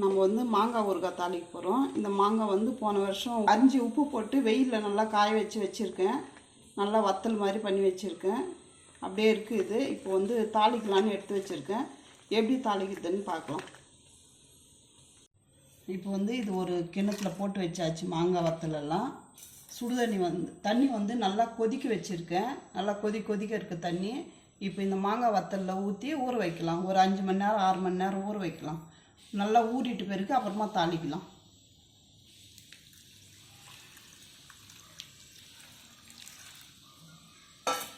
நம்ம வந்து மாங்காய் ஊறுகாய் தாளிக்க போகிறோம். இந்த மாங்காய் வந்து போன வருஷம் அரிஞ்சு உப்பு போட்டு வெயிலில் நல்லா காய வச்சுருக்கேன். நல்லா வத்தல் மாதிரி பண்ணி வச்சுருக்கேன். அப்படியே இருக்குது இது. இப்போ வந்து தாளிக்கலான்னு எடுத்து வச்சுருக்கேன். எப்படி தாளிக்கிறதுன்னு பார்க்கலாம். இப்போ வந்து இது ஒரு கிணத்துல போட்டு வச்சாச்சு. மாங்காய் வத்தலெல்லாம் சுடுதண்ணி தண்ணி வந்து நல்லா கொதிக்க வச்சுருக்கேன். நல்லா கொதிக்க இருக்க தண்ணி. இப்போ இந்த மாங்காய் வத்தலில் ஊற்றி ஊற வைக்கலாம். ஒரு 5 மணி நேரம் 6 மணி நேரம் ஊற வைக்கலாம். நல்லா ஊறிட்டு பிறகு அப்புறமா தாளிக்கலாம்.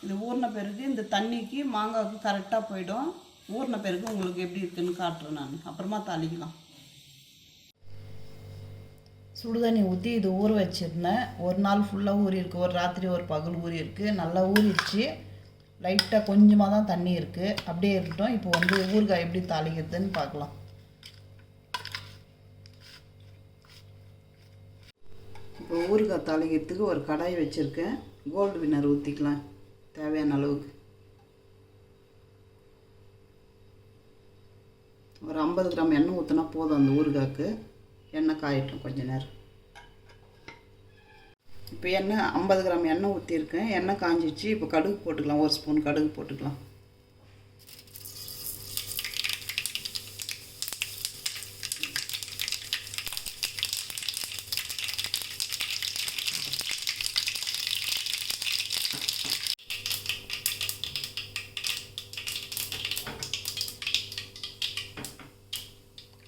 இது ஊறின பிறகு இந்த தண்ணிக்கு மாங்காய்க்கு கரெக்டாக போயிடும். ஊறின பிறகு உங்களுக்கு எப்படி இருக்குன்னு காட்டுறேன் நான். அப்புறமா தாளிக்கலாம். சுடுதண்ணி ஊற்றி இது ஊற வச்சுருந்தேன். ஒரு நாள் ஃபுல்லாக ஊறி இருக்குது. ஒரு ராத்திரி ஒரு பகல் ஊறி இருக்குது. நல்லா ஊறிடுச்சு. லைட்டாக கொஞ்சமாக தான் தண்ணி இருக்குது. அப்படியே இருக்கட்டும். இப்போ வந்து ஊறுகாய் எப்படி தாளிக்கிறதுன்னு பார்க்கலாம். இப்போ ஊறுகாய் தாளிக்கிறதுக்கு ஒரு கடாய் வச்சுருக்கேன். கோல்டு வின்னர் ஊற்றிக்கலாம் தேவையான அளவுக்கு. ஒரு 50 கிராம் எண்ணெய் ஊற்றினா போதும். அந்த ஊறுகாய்க்கு எண்ணெய் காயட்டும் கொஞ்ச நேரம். இப்போ எண்ணெய் 50 கிராம் எண்ணெய் ஊற்றிருக்கேன். எண்ணெய் காஞ்சிச்சு. இப்போ கடுகு போட்டுக்கலாம். ஒரு ஸ்பூன் கடுகு போட்டுக்கலாம்.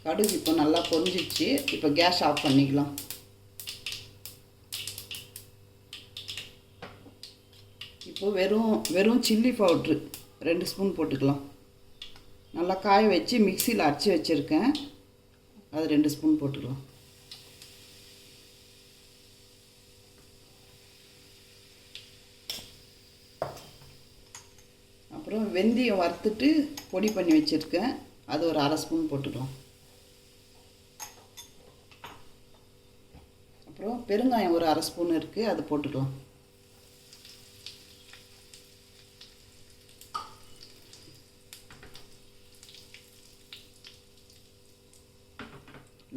கடுகு இப்போ நல்லா பொரிஞ்சிச்சு. இப்போ கேஸ் ஆஃப் பண்ணிக்கலாம். இப்போ வெறும் சில்லி பவுட்ரு 2 ஸ்பூன் போட்டுக்கலாம். நல்லா காய வச்சு மிக்சியில் அரைச்சி வச்சுருக்கேன். அது 2 ஸ்பூன் போட்டுக்கலாம். அப்புறம் வெந்தயம் வறுத்துட்டு பொடி பண்ணி வச்சுருக்கேன். அது ஒரு 1/2 ஸ்பூன் போட்டுக்கலாம். அப்புறம் பெருங்காயம் ஒரு 1/2 ஸ்பூன் இருக்குது. அது போட்டுக்கலாம்.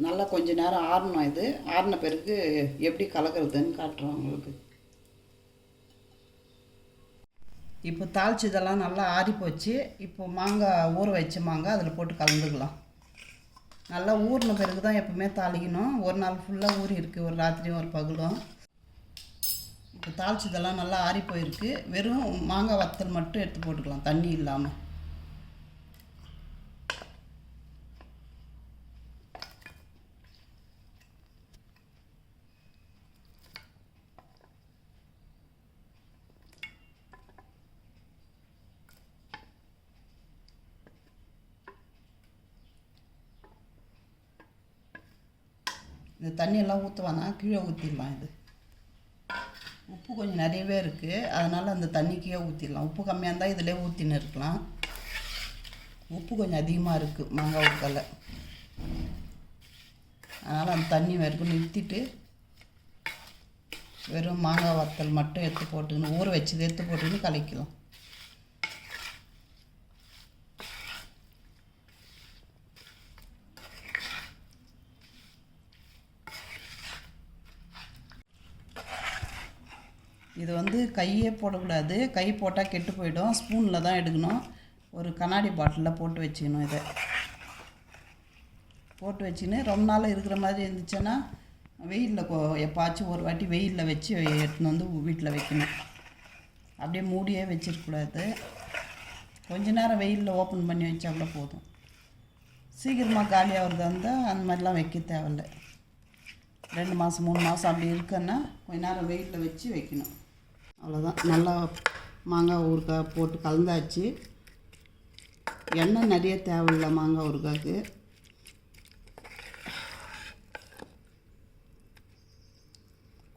நல்லா கொஞ்ச நேரம் ஆறணும். இது ஆறின பிறகு எப்படி கலக்கிறதுன்னு காட்டுறோம் உங்களுக்கு. இப்போ தாளிச்சதெல்லாம் நல்லா ஆறி போச்சு. இப்போ மாங்காய் ஊற வச்ச மாங்காய் அதில் போட்டு கலந்துக்கலாம். நல்லா ஊறின பிறகு தான் எப்பவுமே தாளிக்கணும். ஒரு நாள் ஃபுல்லாக ஊறி இருக்குது. ஒரு ராத்திரியும் ஒரு பகலும். இப்போ தாளிச்சதெல்லாம் நல்லா ஆறி போயிருக்கு. வெறும் மாங்காய் வத்தல் மட்டும் எடுத்து போட்டுக்கலாம் தண்ணி இல்லாமல். இந்த தண்ணியெல்லாம் ஊற்றுவானா கீழே ஊற்றிடலாம். இது உப்பு கொஞ்சம் நிறையவே இருக்குது. அதனால் அந்த தண்ணி கீழே ஊற்றிடலாம். உப்பு கம்மியாக இருந்தால் இதிலே ஊற்றின்னு இருக்கலாம். உப்பு கொஞ்சம் அதிகமாக இருக்குது மாங்காய் ஊறுகாயில். அதனால் அந்த தண்ணி வரைக்கும் நிறுத்திட்டு வெறும் மாங்காய் வத்தல் மட்டும் எடுத்து போட்டுக்கணும். ஊற வச்சது எடுத்து போட்டுக்கின்னு கலக்கலாம். இது வந்து கையே போடக்கூடாது. கை போட்டால் கெட்டு போயிடும். ஸ்பூனில் தான் எடுக்கணும். ஒரு கண்ணாடி பாட்டிலில் போட்டு வச்சுக்கணும். இதை போட்டு வச்சுன்னு ரொம்ப நாள் இருக்கிற மாதிரி இருந்துச்சுன்னா வெயிலில் எப்பாச்சும் ஒரு வாட்டி வெயிலில் வச்சு எடுத்துன்னு வந்து வீட்டில் வைக்கணும். அப்படியே மூடியே வச்சிருக்கக்கூடாது. கொஞ்ச நேரம் வெயிலில் ஓப்பன் பண்ணி வச்சா கூட போதும். சீக்கிரமாக காலியாகிறதா இருந்தால் அந்த மாதிரிலாம் வைக்க தேவையில்லை. 2 மாதம் 3 மாதம் அப்படி இருக்குன்னா கொஞ்ச நேரம் வெயிலில் வச்சு வைக்கணும். அவ்வளோதான். நல்லா மாங்காய் ஊறுகாய் போட்டு கலந்தாச்சு. எண்ணெய் நிறைய தேவையில்லை மாங்காய் ஊறுகாய்க்கு.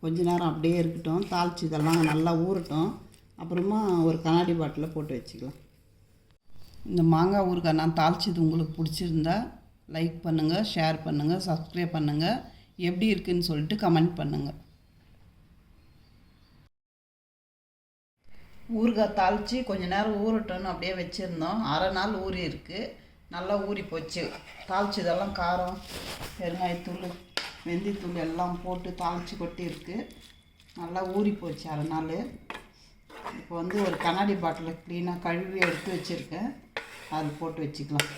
கொஞ்ச நேரம் அப்படியே இருக்கட்டும். தாளிச்சு இதெல்லாம் நல்லா ஊறட்டும். அப்புறமா ஒரு கண்ணாடி பாட்டிலில் போட்டு வச்சுக்கலாம். இந்த மாங்காய் ஊறுகாய் நான் தாளிச்சது உங்களுக்கு பிடிச்சிருந்தா லைக் பண்ணுங்கள், ஷேர் பண்ணுங்கள், சப்ஸ்கிரைப் பண்ணுங்கள். எப்படி இருக்குதுன்னு சொல்லிட்டு கமெண்ட் பண்ணுங்கள். ஊறுகாய் தாளித்து கொஞ்சம் நேரம் ஊறட்டோன்னு அப்படியே வச்சுருந்தோம். 1/2 நாள் ஊறி இருக்குது. நல்லா ஊறி போச்சு. தாளிச்சதெல்லாம் காரம், பெருங்காயத்தூள், வெந்தயத்தூள் எல்லாம் போட்டு தாளித்து கொட்டியிருக்கு. நல்லா ஊறி போச்சு அரை நாள். இப்போ வந்து ஒரு கண்ணாடி பாட்டிலில் க்ளீனாக கழுவி எடுத்து வச்சுருக்கேன். அது போட்டு வச்சுக்கலாம்.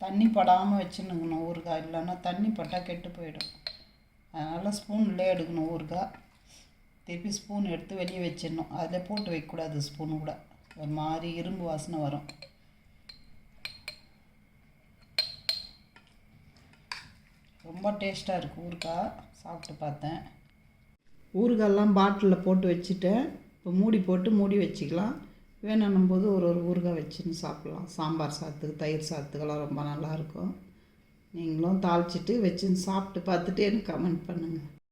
தண்ணி படாமல் வச்சுருக்கணும் ஊறுகாய், இல்லைன்னா தண்ணி பட்டால் கெட்டு போயிடும். அதனால் ஸ்பூன்லேயே எடுக்கணும் ஊறுகாய். திருப்பி ஸ்பூன் எடுத்து வெளியே வச்சிடணும். அதில் போட்டு வைக்கக்கூடாது. ஸ்பூன் கூட ஒரு மாதிரி இரும்பு வாசனை வரும். ரொம்ப டேஸ்ட்டாக இருக்குது ஊறுகாய். சாப்பிட்டு பார்த்தேன். ஊறுகாயெல்லாம் பாட்டிலில் போட்டு வச்சுட்டேன். இப்போ மூடி போட்டு மூடி வச்சுக்கலாம். வேணும்னும் போது ஒரு ஊறுகாய் வச்சுன்னு சாப்பிட்லாம். சாம்பார் சாதத்துக்கு, தயிர் சாதத்துக்கெல்லாம் ரொம்ப நல்லாயிருக்கும். நீங்களும் தாளிச்சிட்டு வச்சுன்னு சாப்பிட்டு பார்த்துட்டு எனக்கு கமெண்ட் பண்ணுங்கள்.